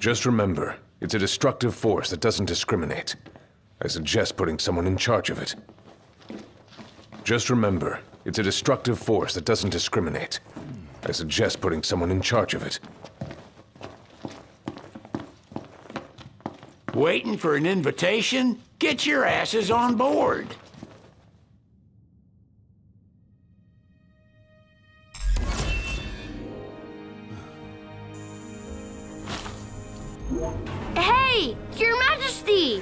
Just remember, it's a destructive force that doesn't discriminate. I suggest putting someone in charge of it. Just remember, it's a destructive force that doesn't discriminate. I suggest putting someone in charge of it. Waiting for an invitation? Get your asses on board. Hey, Your Majesty!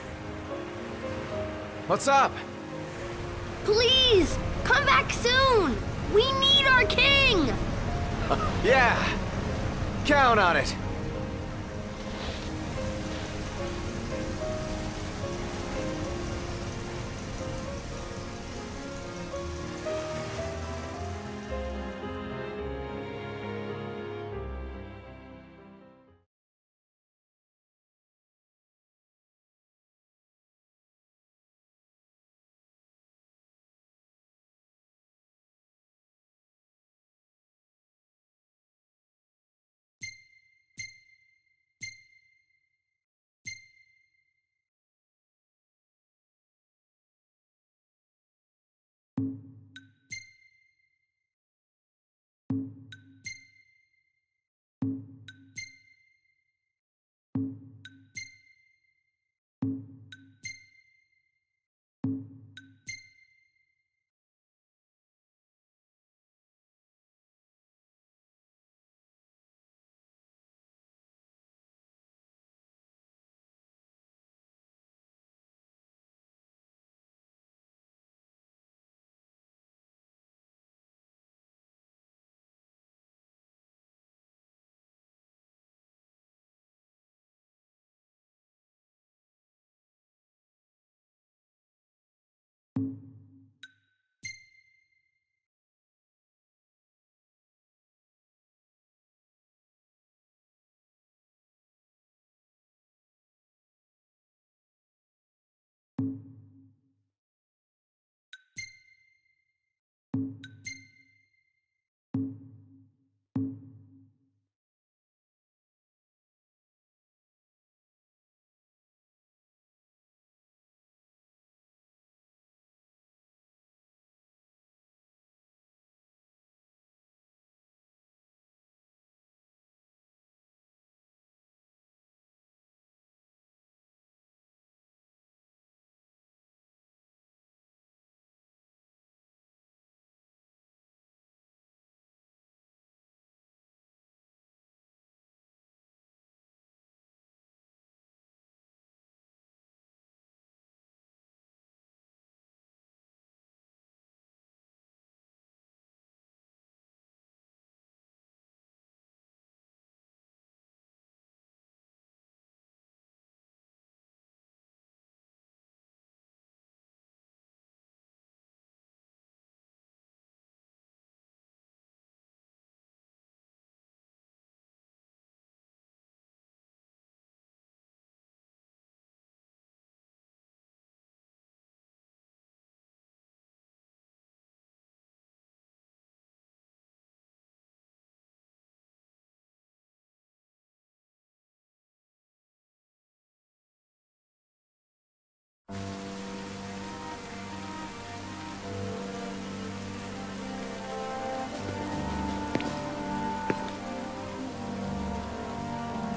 What's up? Please, come back soon! We need our king! Yeah, count on it.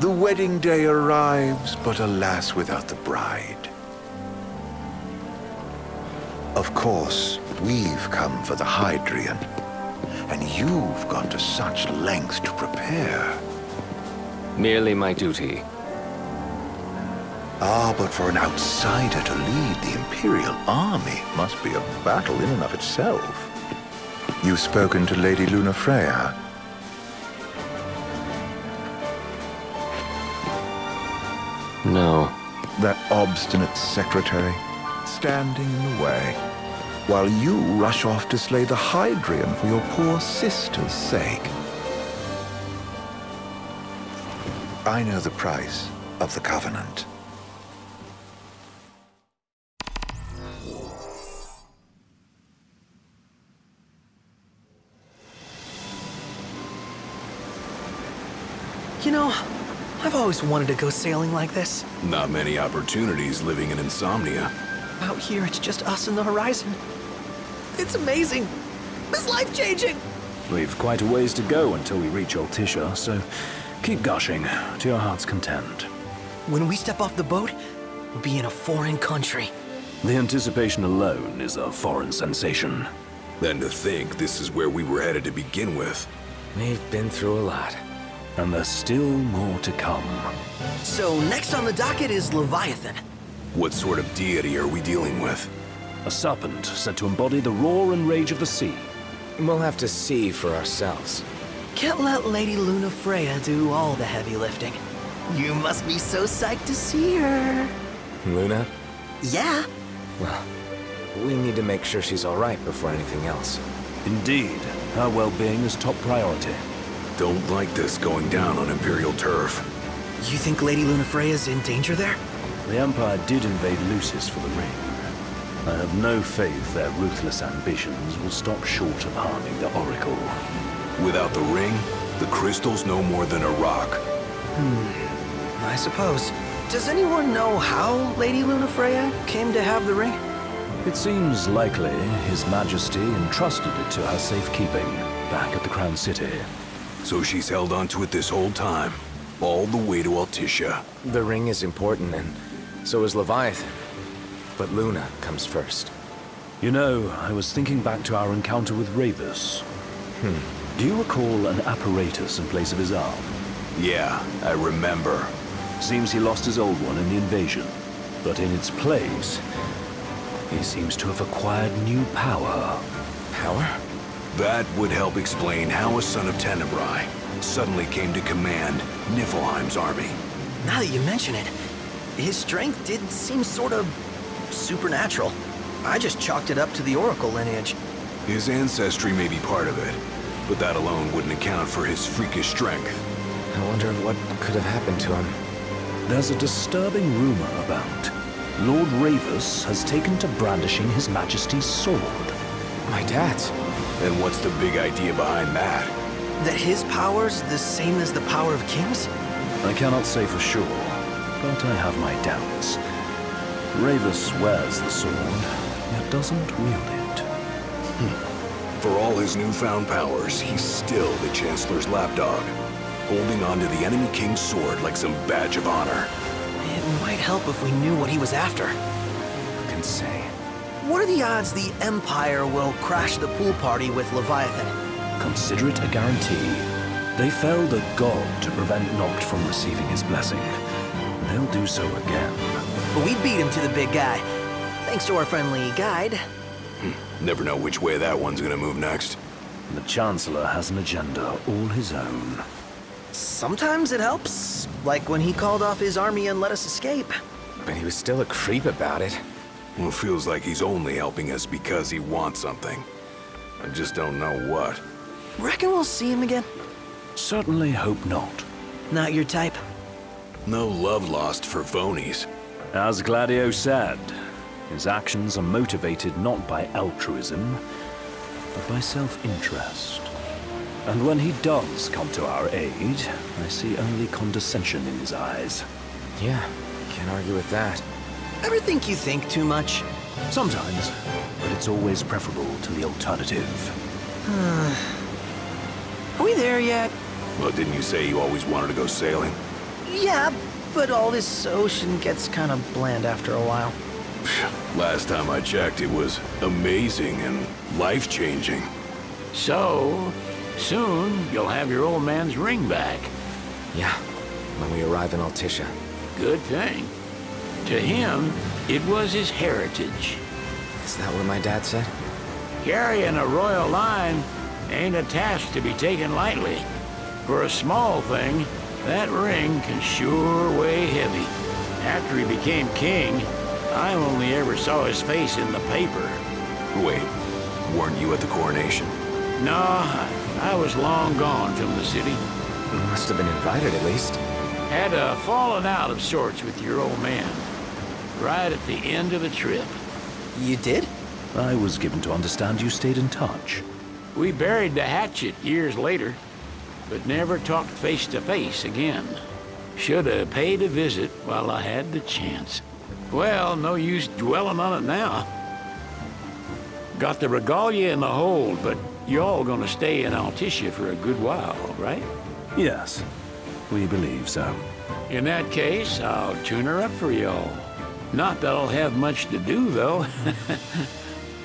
The wedding day arrives, but alas, without the bride. Of course, we've come for the Hydrian, and you've gone to such lengths to prepare. Merely my duty. Ah, but for an outsider to lead the Imperial army must be a battle in and of itself. You've spoken to Lady Lunafreya. No. That obstinate secretary, standing in the way, while you rush off to slay the Hydrian for your poor sister's sake. I know the price of the Covenant. You know, I've always wanted to go sailing like this. Not many opportunities living in insomnia. Out here, it's just us and the horizon. It's amazing. It's life-changing. We've quite a ways to go until we reach Altissia, so keep gushing to your heart's content. When we step off the boat, we'll be in a foreign country. The anticipation alone is a foreign sensation. Then to think this is where we were headed to begin with. We've been through a lot. And there's still more to come. So next on the docket is Leviathan. What sort of deity are we dealing with? A serpent said to embody the roar and rage of the sea. We'll have to see for ourselves. Can't let Lady Luna Freya do all the heavy lifting. You must be so psyched to see her. Luna? Yeah. Well, we need to make sure she's all right before anything else. Indeed, her well-being is top priority. Don't like this going down on Imperial turf. You think Lady Luna Freya's in danger there? The Empire did invade Lucis for the ring. I have no faith their ruthless ambitions will stop short of harming the Oracle. Without the ring, the crystal's no more than a rock. I suppose. Does anyone know how Lady Luna Freya came to have the ring? It seems likely His Majesty entrusted it to her safekeeping back at the Crown City. So she's held onto it this whole time, all the way to Altissia. The ring is important, and so is Leviathan. But Luna comes first. You know, I was thinking back to our encounter with Ravus. Do you recall an apparatus in place of his arm? Yeah, I remember. Seems he lost his old one in the invasion. But in its place, he seems to have acquired new power. Power? That would help explain how a son of Tenebrae suddenly came to command Niflheim's army. Now that you mention it, his strength did seem sort of supernatural. I just chalked it up to the Oracle lineage. His ancestry may be part of it, but that alone wouldn't account for his freakish strength. I wonder what could have happened to him. There's a disturbing rumor about Lord Ravus has taken to brandishing His Majesty's sword. My dad's. And what's the big idea behind that? That his power's the same as the power of kings? I cannot say for sure, but I have my doubts. Ravus wears the sword, yet doesn't wield it. For all his newfound powers, he's still the Chancellor's lapdog, holding onto the enemy king's sword like some badge of honor. It might help if we knew what he was after. Who can say? What are the odds the Empire will crash the pool party with Leviathan? Consider it a guarantee. They felled a god to prevent Noct from receiving his blessing. They'll do so again. But we beat him to the big guy, thanks to our friendly guide. Never know which way that one's gonna move next. The Chancellor has an agenda all his own. Sometimes it helps, like when he called off his army and let us escape. But he was still a creep about it. Well, it feels like he's only helping us because he wants something. I just don't know what. Reckon we'll see him again? Certainly hope not. Not your type? No love lost for phonies. As Gladio said, his actions are motivated not by altruism, but by self-interest. And when he does come to our aid, I see only condescension in his eyes. Yeah, can't argue with that. Ever think you think too much? Sometimes, but it's always preferable to the alternative. Are we there yet? Well, didn't you say you always wanted to go sailing? Yeah, but all this ocean gets kind of bland after a while. Last time I checked, it was amazing and life-changing. So, soon you'll have your old man's ring back. Yeah, when we arrive in Altissia. Good thing. To him, it was his heritage. Is that what my dad said? Carrying a royal line ain't a task to be taken lightly. For a small thing, that ring can sure weigh heavy. After he became king, I only ever saw his face in the paper. Wait, weren't you at the coronation? No, I was long gone from the city. You must have been invited at least. Had a falling out of sorts with your old man. Right at the end of the trip. You did? I was given to understand you stayed in touch. We buried the hatchet years later, but never talked face to face again. Should have paid a visit while I had the chance. Well, no use dwelling on it now. Got the regalia in the hold, but y'all gonna stay in Altissia for a good while, right? Yes, we believe so. In that case, I'll tune her up for y'all. Not that I'll have much to do, though.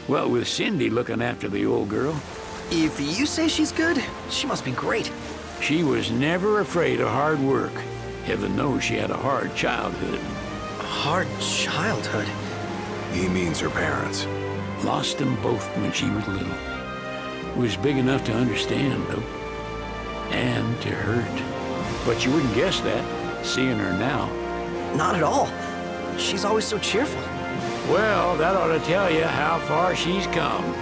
Well, with Cindy looking after the old girl. If you say she's good, she must be great. She was never afraid of hard work. Heaven knows she had a hard childhood. A hard childhood? He means her parents. Lost them both when she was little. Was big enough to understand, though. And to hurt. But you wouldn't guess that, seeing her now. Not at all. She's always so cheerful. Well, that ought to tell you how far she's come.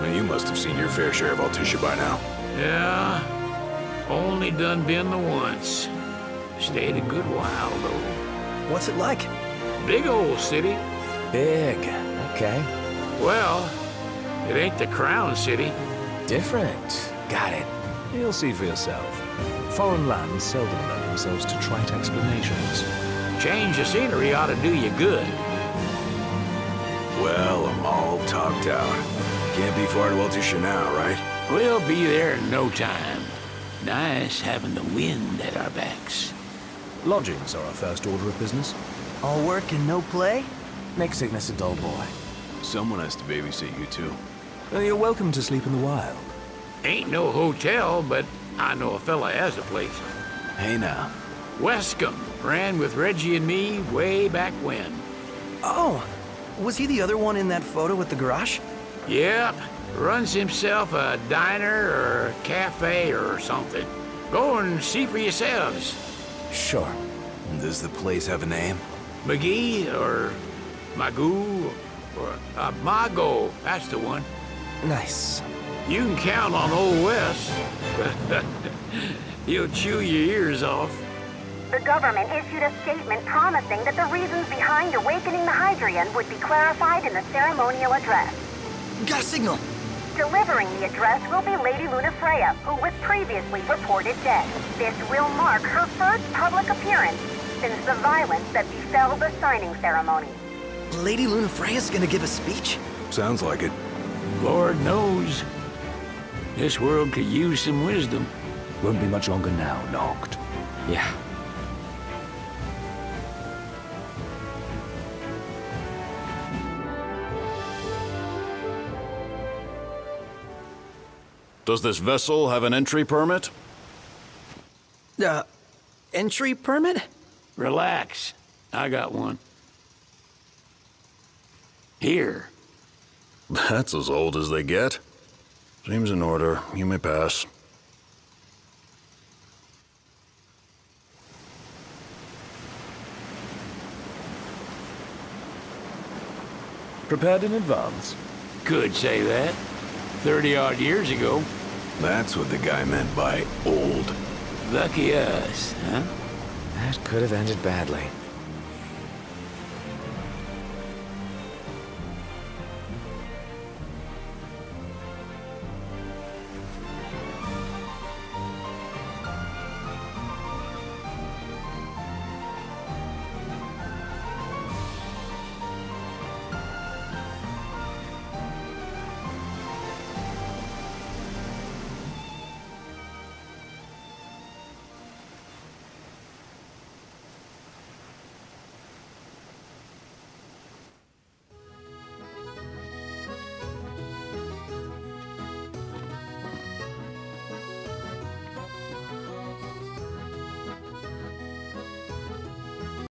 Well, you must have seen your fair share of Altissia by now. Yeah, only done been the once. Stayed a good while, though. What's it like? Big old city. Big. Okay. Well, it ain't the crown city. Different. Got it. You'll see for yourself. Foreign lands seldom lend themselves to trite explanations. Change of scenery ought to do you good. Well, I'm all topped out. Can't be far to Altissia now, right? We'll be there in no time. Nice having the wind at our backs. Lodgings are our first order of business. All work and no play? Make Cygnus a dull boy. Someone has to babysit you too. Well, you're welcome to sleep in the wild. Ain't no hotel, but I know a fella has a place. Hey now. Westcomb ran with Reggie and me way back when. Oh, was he the other one in that photo with the garage? Yep, runs himself a diner or a cafe or something. Go and see for yourselves. Sure. Does the place have a name? McGee or Magoo or Mago, that's the one. Nice. You can count on Old West. He'll chew your ears off. The government issued a statement promising that the reasons behind awakening the Hydrian would be clarified in the ceremonial address. Got a signal! Delivering the address will be Lady Lunafreya, who was previously reported dead. This will mark her first public appearance since the violence that befell the signing ceremony. Lady Lunafreya's gonna give a speech? Sounds like it. Lord knows. This world could use some wisdom. Won't be much longer now, Noct. Yeah. Does this vessel have an entry permit? Entry permit? Relax. I got one. Here. That's as old as they get. Seems in order. You may pass. Prepared in advance? Could say that. 30-odd years ago. That's what the guy meant by old. Lucky us, huh? That could have ended badly.